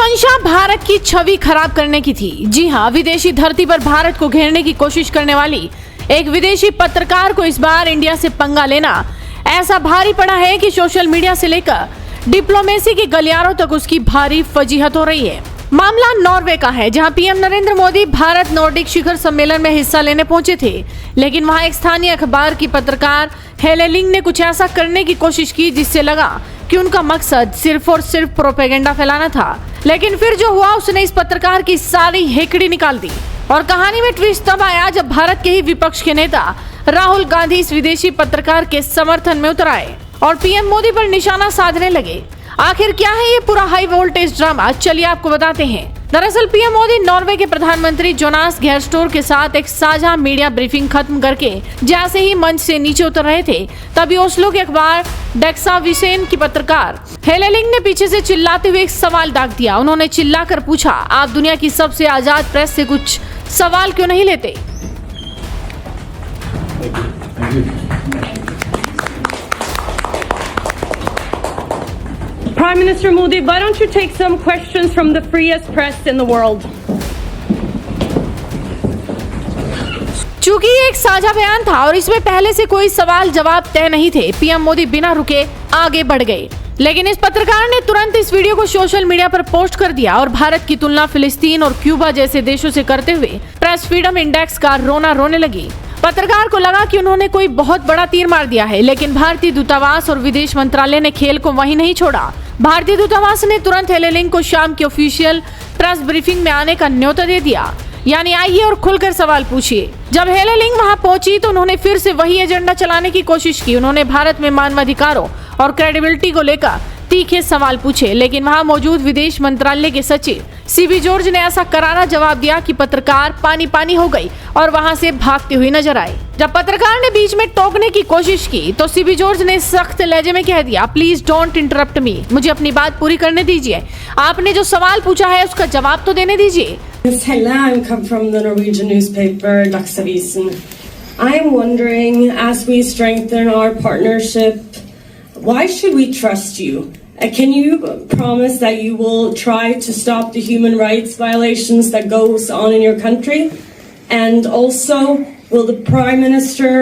मंशा भारत की छवि खराब करने की थी। जी हाँ, विदेशी धरती पर भारत को घेरने की कोशिश करने वाली एक विदेशी पत्रकार को इस बार इंडिया से पंगा लेना ऐसा भारी पड़ा है कि सोशल मीडिया से लेकर डिप्लोमेसी के गलियारों तक उसकी भारी फजीहत हो रही है। मामला नॉर्वे का है, जहां पीएम नरेंद्र मोदी भारत नॉर्डिक शिखर सम्मेलन में हिस्सा लेने पहुंचे थे, लेकिन वहां एक स्थानीय अखबार की पत्रकार हेले लिंग ने कुछ ऐसा करने की कोशिश की जिससे लगा कि उनका मकसद सिर्फ और सिर्फ प्रोपेगेंडा फैलाना था। लेकिन फिर जो हुआ, उसने इस पत्रकार की सारी हेकड़ी निकाल दी और कहानी में ट्विस्ट तब आया जब भारत के ही विपक्ष के नेता राहुल गांधी इस विदेशी पत्रकार के समर्थन में उतर आए और पीएम मोदी पर निशाना साधने लगे। आखिर क्या है ये पूरा हाई वोल्टेज ड्रामा, चलिए आपको बताते हैं। दरअसल पीएम मोदी नॉर्वे के प्रधानमंत्री जोनास गेयरस्टोर के साथ एक साझा मीडिया ब्रीफिंग खत्म करके जैसे ही मंच से नीचे उतर रहे थे, तभी ओस्लो के अखबार डेग्साविसेन की पत्रकार हेले लिंग ने पीछे से चिल्लाते हुए एक सवाल दाग दिया। उन्होंने चिल्लाकर पूछा, आप दुनिया की सबसे आजाद प्रेस से कुछ सवाल क्यों नहीं लेते? Prime Minister Modi, why don't you take some questions from the freest press in the world? चूंकि ये एक साझा बयान था और इसमें पहले से कोई सवाल जवाब तय नहीं थे, पीएम मोदी बिना रुके आगे बढ़ गए। लेकिन इस पत्रकार ने तुरंत इस वीडियो को सोशल मीडिया पर पोस्ट कर दिया और भारत की तुलना फिलिस्तीन और क्यूबा जैसे देशों से करते हुए प्रेस फ्रीडम इंडेक्स का रोना रोने लगी। पत्रकार को लगा कि उन्होंने कोई बहुत बड़ा तीर मार दिया है, लेकिन भारतीय दूतावास और विदेश मंत्रालय ने खेल को वहीं नहीं छोड़ा। भारतीय दूतावास ने तुरंत हेले लिंग को शाम की ऑफिशियल प्रेस ब्रीफिंग में आने का न्योता दे दिया, यानी आइए और खुलकर सवाल पूछिए। जब हेले लिंग वहां पहुंची तो उन्होंने फिर से वही एजेंडा चलाने की कोशिश की। उन्होंने भारत में मानवाधिकारों और क्रेडिबिलिटी को लेकर तीखे सवाल पूछे, लेकिन वहां मौजूद विदेश मंत्रालय के सचिव सीबी जॉर्ज ने ऐसा करारा जवाब दिया कि पत्रकार पानी पानी हो गई और वहां से भागती हुई नजर आई। जब पत्रकार ने बीच में टोकने की कोशिश की तो सीबी जॉर्ज ने सख्त लहजे में कह दिया, प्लीज डोंट इंटरप्ट मी, मुझे अपनी बात पूरी करने दीजिए। आपने जो सवाल पूछा है उसका जवाब तो देने दीजिए। Helle, I come from the Norwegian newspaper Dagsavisen. I am wondering, as we strengthen our partnership, why should we trust you? Can you promise that you will try to stop the human rights violations that goes on in your country? And also, will the Prime Minister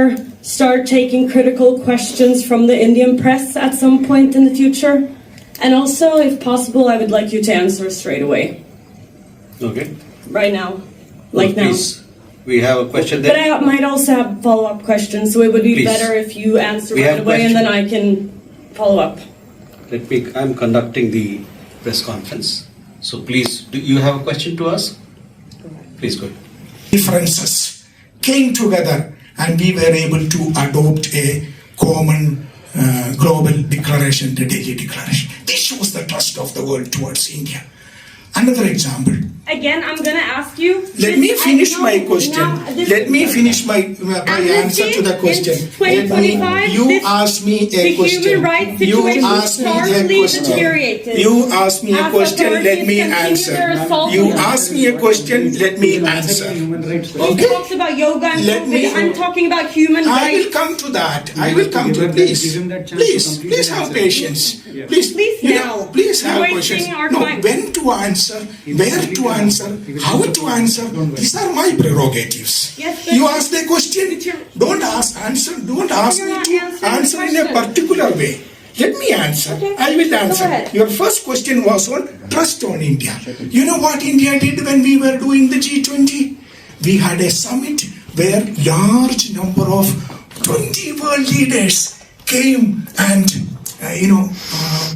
start taking critical questions from the Indian press at some point in the future? And also, if possible, I would like you to answer straight away. Okay. Right now. Like now. Please, we have a question there. But I might also have follow-up questions, so it would be Please. better if you answer We right have away and then I question. can follow up. I'm conducting the press conference. So please, do you have a question to us? Please go ahead. Differences came together and we were able to adopt a common global declaration, the Delhi Declaration. This shows the trust of the world towards India. Another example. Again, I'm going to ask you. Let me finish my question. Let me finish my answer to the question. You ask me a question. You ask me a question. You ask me a question. Let me answer. You ask me a question. Let me answer. He talks about yoga and COVID. I'm talking about human rights. I will come to that. I will come to it. Please have patience. Please now. Please have You're questions. wasting our No, time. when to answer, where to answer, how to answer. These are my prerogatives. Yes, but you ask the question. Don't ask answer. Don't ask You're me not to answering answer the in a question. particular way. Let me answer. Okay. I will answer. Go ahead. Your first question was on trust on India. You know what India did when we were doing the G20? We had a summit where large number of 20 world leaders came and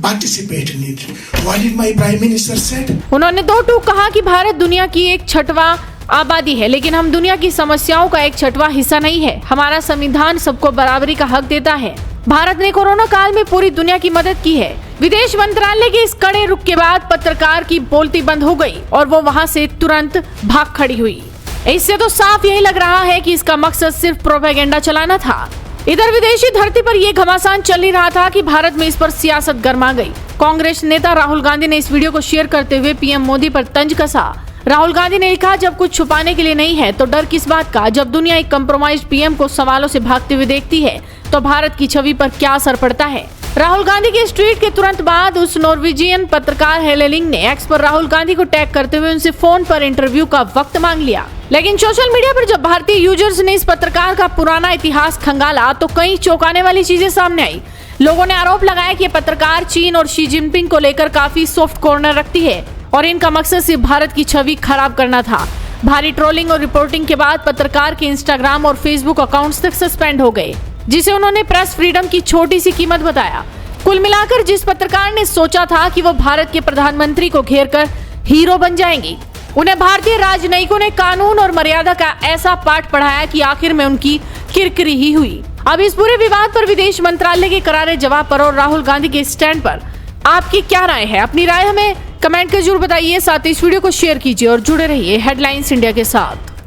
participate in it. What did my Prime Minister said? उन्होंने दो टूक कहा कि भारत दुनिया की एक छठवां आबादी है, लेकिन हम दुनिया की समस्याओं का एक छठवां हिस्सा नहीं है। हमारा संविधान सबको बराबरी का हक देता है। भारत ने कोरोना काल में पूरी दुनिया की मदद की है। विदेश मंत्रालय के इस कड़े रुख के बाद पत्रकार की बोलती बंद हो गई और वो वहां से तुरंत भाग खड़ी हुई। इससे तो साफ यही लग रहा है कि इसका मकसद सिर्फ प्रोपेगेंडा चलाना था। इधर विदेशी धरती पर यह घमासान चल ही रहा था कि भारत में इस पर सियासत गर्मा गई। कांग्रेस नेता राहुल गांधी ने इस वीडियो को शेयर करते हुए पीएम मोदी पर तंज कसा। राहुल गांधी ने लिखा, जब कुछ छुपाने के लिए नहीं है तो डर किस बात का। जब दुनिया एक कंप्रोमाइज्ड पीएम को सवालों से भागते हुए देखती है तो भारत की छवि पर क्या असर पड़ता है। राहुल गांधी के इस ट्वीट के तुरंत बाद उस नॉर्वेजियन पत्रकार हेले लिंग ने एक्स पर राहुल गांधी को टैग करते हुए उनसे फोन पर इंटरव्यू का वक्त मांग लिया। लेकिन सोशल मीडिया पर जब भारतीय यूजर्स ने इस पत्रकार का पुराना इतिहास खंगाला तो कई चौंकाने वाली चीजें सामने आई। लोगों ने आरोप लगाया कि ये पत्रकार चीन और शी जिनपिंग को लेकर काफी सॉफ्ट कॉर्नर रखती है और इनका मकसद सिर्फ भारत की छवि खराब करना था। भारी ट्रोलिंग और रिपोर्टिंग के बाद पत्रकार के इंस्टाग्राम और फेसबुक अकाउंट्स तक सस्पेंड हो गए, जिसे उन्होंने प्रेस फ्रीडम की छोटी सी कीमत बताया। कुल मिलाकर जिस पत्रकार ने सोचा था कि वो भारत के प्रधानमंत्री को घेरकर हीरो बन जाएंगी, उन्हें भारतीय राजनयिकों ने कानून और मर्यादा का ऐसा पाठ पढ़ाया कि आखिर में उनकी किरकिरी ही हुई। अब इस पूरे विवाद पर विदेश मंत्रालय के करारे जवाब पर और राहुल गांधी के स्टैंड पर आपकी क्या राय है? अपनी राय हमें कमेंट कर जरूर बताइए। साथ ही इस वीडियो को शेयर कीजिए और जुड़े रहिए हेडलाइंस इंडिया के साथ।